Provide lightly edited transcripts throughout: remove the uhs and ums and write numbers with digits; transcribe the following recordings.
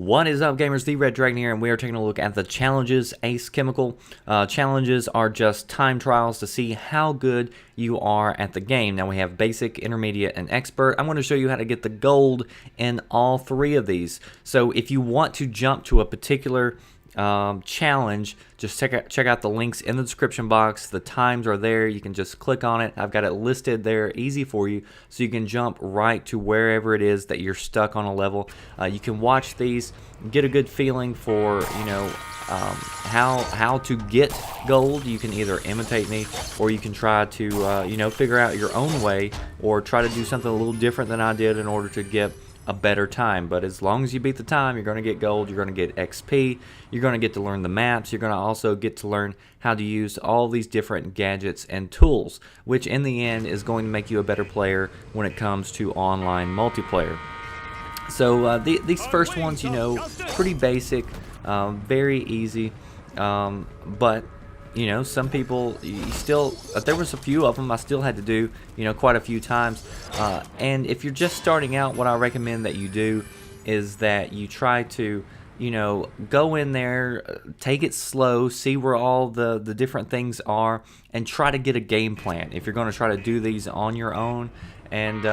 What is up, gamers? The Red Dragon here, and we are taking a look at the challenges. Ace Chemical challenges are just time trials to see how good you are at the game. Now we have basic, intermediate, and expert. I'm going to show you how to get the gold in all three of these. So if you want to jump to a particular challenge, just check out the links in the description box. The times are there. You can just click on it. I've got it listed there, easy for you, so you can jump right to wherever it is that you're stuck on a level. You can watch these, get a good feeling for how to get gold. You can either imitate me, or you can try to figure out your own way, or try to do something a little different than I did in order to get a better time. But as long as you beat the time, you're going to get gold, you're going to get XP, you're going to get to learn the maps, you're going to also get to learn how to use all these different gadgets and tools, which in the end is going to make you a better player when it comes to online multiplayer. So these first ones, pretty basic, very easy, but some people, there was a few of them I still had to do, quite a few times. And if you're just starting out, what I recommend that you do is that you try to, go in there, take it slow, see where all the different things are, and try to get a game plan. If you're going to try to do these on your own, and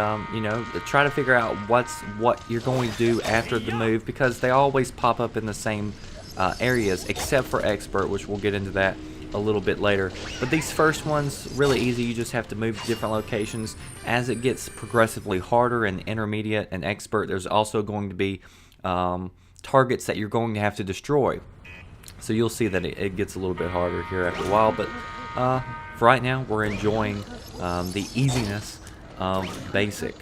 try to figure out what you're going to do after the move, because they always pop up in the same areas, except for expert, which we'll get into that a little bit later. But these first ones, really easy. You just have to move to different locations. As it gets progressively harder in intermediate and expert, there's also going to be targets that you're going to have to destroy. So you'll see that it gets a little bit harder here after a while. But for right now, we're enjoying the easiness of basic.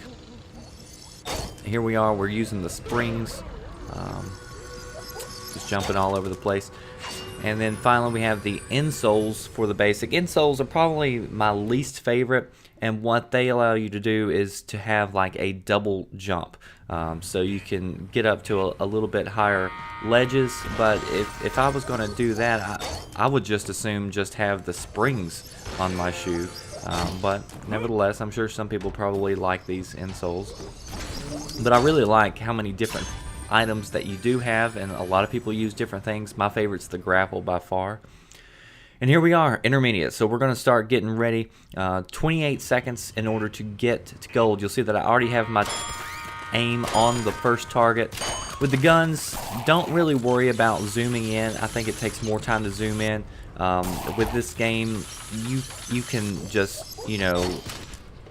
Here we are. We're using the springs. Just jumping all over the place. And then finally we have the insoles for the basic. Insoles are probably my least favorite, and what they allow you to do is to have like a double jump. So you can get up to a little bit higher ledges, but if I was going to do that, I would just assume just have the springs on my shoe. But nevertheless, I'm sure some people probably like these insoles. But I really like how many different items that you do have, and a lot of people use different things. My favorite's the grapple by far. And here we are, intermediate. So we're going to start getting ready. 28 seconds in order to get to gold. You'll see that I already have my aim on the first target. With the guns, don't really worry about zooming in. I think it takes more time to zoom in. With this game, you can just,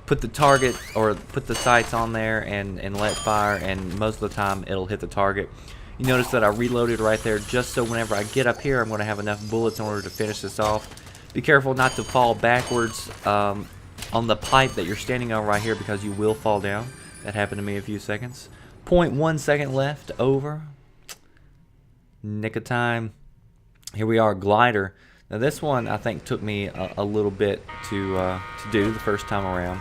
put the target or put the sights on there and let fire, and most of the time it'll hit the target. You notice that I reloaded right there just so whenever I get up here, I'm going to have enough bullets in order to finish this off. Be careful not to fall backwards on the pipe that you're standing on right here, because you will fall down. That happened to me a few seconds. 0.1 second left over. Nick of time. Here we are, glider. Now this one I think took me a little bit to do the first time around.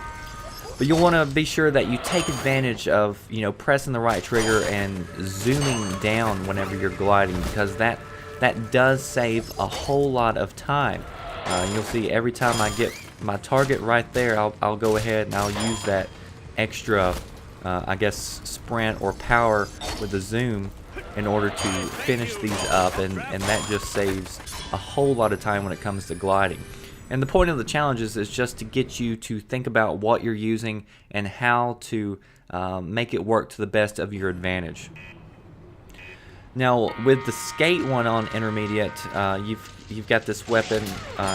But you'll want to be sure that you take advantage of, pressing the right trigger and zooming down whenever you're gliding, because that does save a whole lot of time. You'll see every time I get my target right there, I'll go ahead and I'll use that extra, I guess, sprint or power with the zoom in order to finish these up, and that just saves a whole lot of time when it comes to gliding. And the point of the challenges is just to get you to think about what you're using and how to make it work to the best of your advantage. Now, with the skate one on intermediate, you've got this weapon.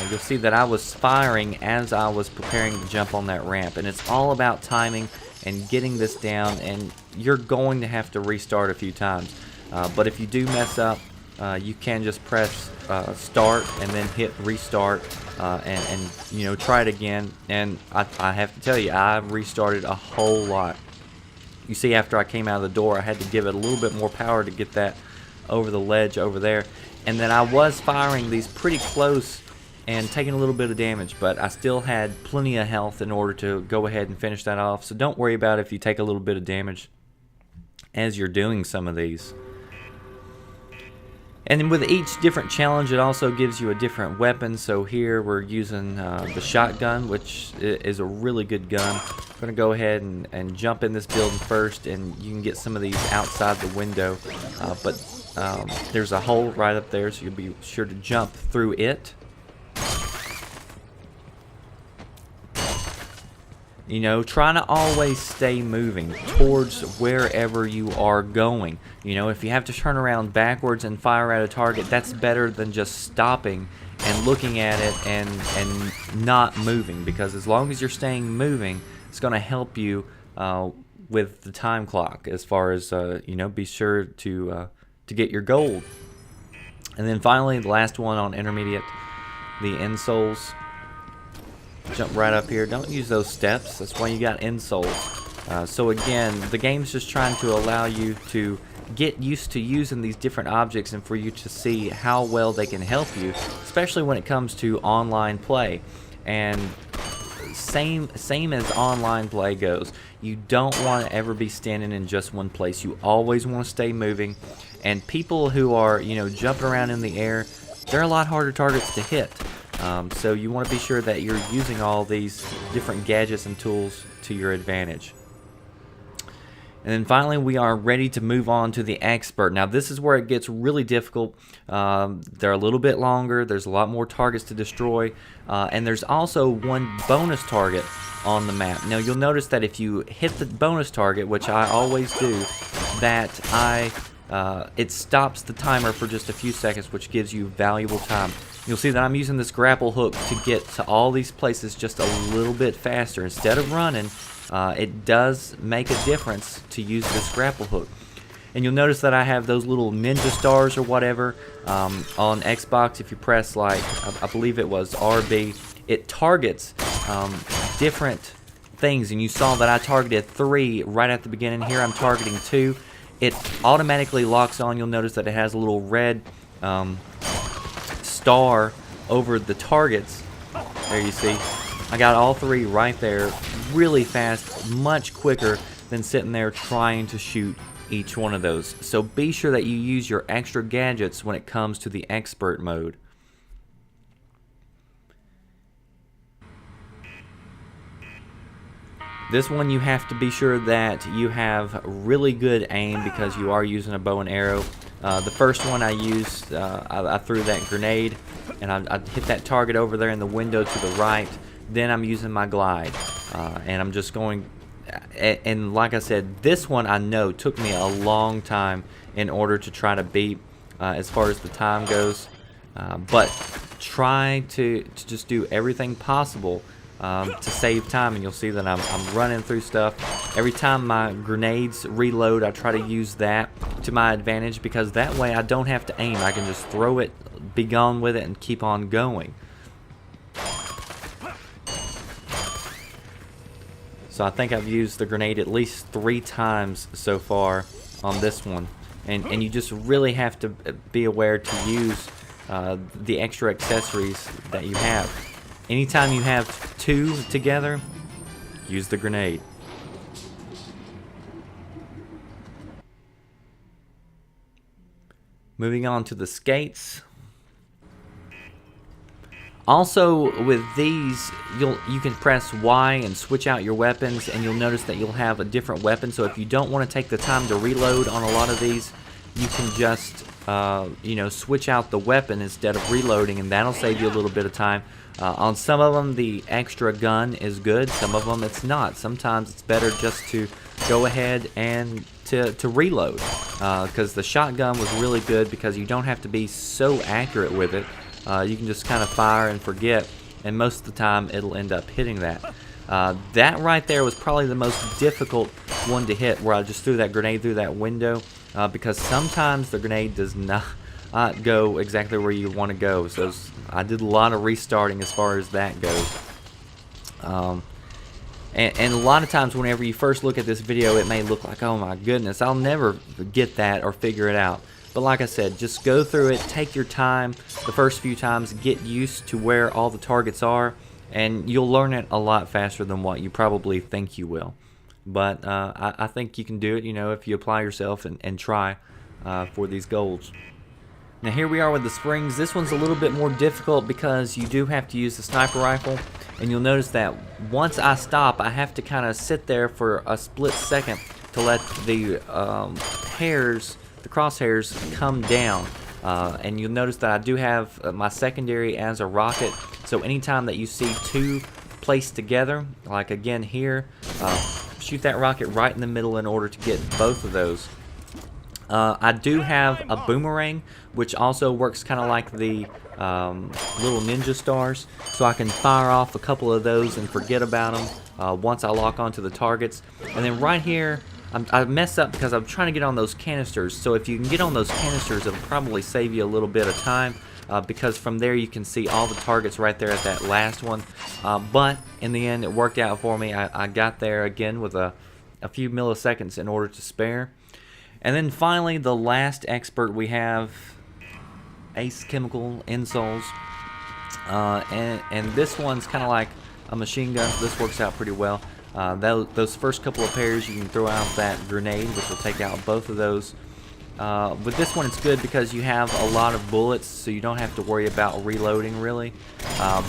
You'll see that I was firing as I was preparing to jump on that ramp, and it's all about timing and getting this down, and you're going to have to restart a few times. But if you do mess up, you can just press start and then hit restart, and try it again. And I have to tell you, I've restarted a whole lot. You see, after I came out of the door, I had to give it a little bit more power to get that over the ledge over there. And then I was firing these pretty close and taking a little bit of damage, but I still had plenty of health in order to go ahead and finish that off. So don't worry about if you take a little bit of damage as you're doing some of these. And with each different challenge, it also gives you a different weapon. So here we're using the shotgun, which is a really good gun. I'm going to go ahead and jump in this building first, and you can get some of these outside the window. But there's a hole right up there, so you'll be sure to jump through it. You know, trying to always stay moving towards wherever you are going. You know, if you have to turn around backwards and fire at a target, that's better than just stopping and looking at it and not moving. Because as long as you're staying moving, it's going to help you with the time clock as far as, you know, be sure to get your gold. And then finally, the last one on intermediate, the insoles. Jump right up here. Don't use those steps. That's why you got insoles. So again, the game's just trying to allow you to get used to using these different objects and for you to see how well they can help you, especially when it comes to online play. And same as online play goes. You don't want to ever be standing in just one place. You always want to stay moving. And people who are, you know, jumping around in the air, they're a lot harder targets to hit. So you want to be sure that you're using all these different gadgets and tools to your advantage. And then finally, we are ready to move on to the expert. Now this is where it gets really difficult. They're a little bit longer. There's a lot more targets to destroy. And there's also one bonus target on the map. Now you'll notice that if you hit the bonus target, which I always do, that it stops the timer for just a few seconds, which gives you valuable time. You'll see that I'm using this grapple hook to get to all these places just a little bit faster. Instead of running, it does make a difference to use this grapple hook. And you'll notice that I have those little ninja stars or whatever on Xbox. If you press, like, I believe it was RB, it targets different things. And you saw that I targeted 3 right at the beginning. Here I'm targeting 2. It automatically locks on. You'll notice that it has a little red star over the targets. There you see. I got all 3 right there really fast, much quicker than sitting there trying to shoot each one of those. So be sure that you use your extra gadgets when it comes to the expert mode. This one you have to be sure that you have really good aim because you are using a bow and arrow. The first one I used, I threw that grenade and I hit that target over there in the window to the right. Then I'm using my glide and I'm just going, and like I said, this one I know took me a long time in order to try to beat as far as the time goes, but try to just do everything possible to save time, and you'll see that I'm running through stuff. Every time my grenades reload, I try to use that to my advantage because that way I don't have to aim. I can just throw it, be gone with it, and keep on going. So I think I've used the grenade at least 3 times so far on this one. And you just really have to be aware to use the extra accessories that you have. Anytime you have 2 together, use the grenade. Moving on to the skates. Also, with these, you can press Y and switch out your weapons, and you'll notice that you'll have a different weapon. So if you don't want to take the time to reload on a lot of these, you can just you know, switch out the weapon instead of reloading, and that'll save you a little bit of time. On some of them, the extra gun is good. Some of them, it's not. Sometimes it's better just to go ahead and to reload, because the shotgun was really good because you don't have to be so accurate with it. You can just kind of fire and forget, and most of the time it'll end up hitting that. That right there was probably the most difficult one to hit, where I just threw that grenade through that window, because sometimes the grenade does not go exactly where you want to go. So I did a lot of restarting as far as that goes. And a lot of times whenever you first look at this video, it may look like, oh my goodness, I'll never get that or figure it out. But like I said, just go through it, take your time the first few times, get used to where all the targets are, and you'll learn it a lot faster than what you probably think you will. But I think you can do it, you know, if you apply yourself and try for these goals. Now here we are with the springs. This one's a little bit more difficult because you do have to use the sniper rifle, and you'll notice that once I stop, I have to kind of sit there for a split second to let the crosshairs come down. And you'll notice that I do have my secondary as a rocket, so anytime that you see two placed together, like again here, shoot that rocket right in the middle in order to get both of those. I do have a boomerang, which also works kind of like the little ninja stars, so I can fire off a couple of those and forget about them once I lock onto the targets. And then right here, I mess up because I'm trying to get on those canisters, so if you can get on those canisters, it'll probably save you a little bit of time, because from there you can see all the targets right there at that last one. But in the end, it worked out for me. I got there again with a few milliseconds in order to spare. And then finally, the last expert we have, Ace Chemical Insoles, and this one's kind of like a machine gun, so this works out pretty well. Those first couple of pairs, you can throw out that grenade, which will take out both of those. With this one, it's good because you have a lot of bullets, so you don't have to worry about reloading really.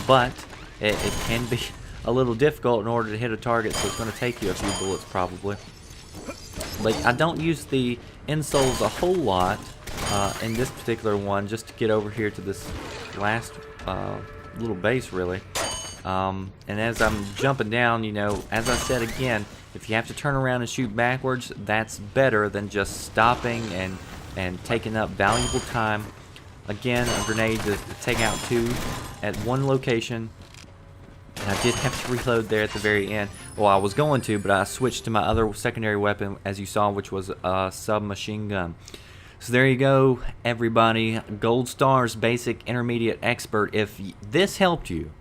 But it can be a little difficult in order to hit a target, so it's going to take you a few bullets probably. But I don't use the insoles a whole lot in this particular one, just to get over here to this last little base really. And as I'm jumping down, you know, as I said again, if you have to turn around and shoot backwards, that's better than just stopping and taking up valuable time. Again, a grenade to take out two at one location. And I did have to reload there at the very end. Well, I was going to, but I switched to my other secondary weapon, as you saw, which was a submachine gun. So there you go, everybody. Gold Stars, Basic, Intermediate, Expert. If this helped you,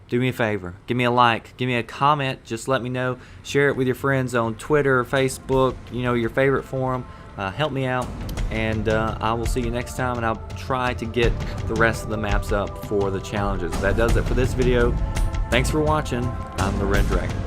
do me a favor. Give me a like. Give me a comment. Just let me know. Share it with your friends on Twitter, Facebook, you know, your favorite forum. Help me out. And I will see you next time, and I'll try to get the rest of the maps up for the challenges. That does it for this video. Thanks for watching. I'm the Red Dragon.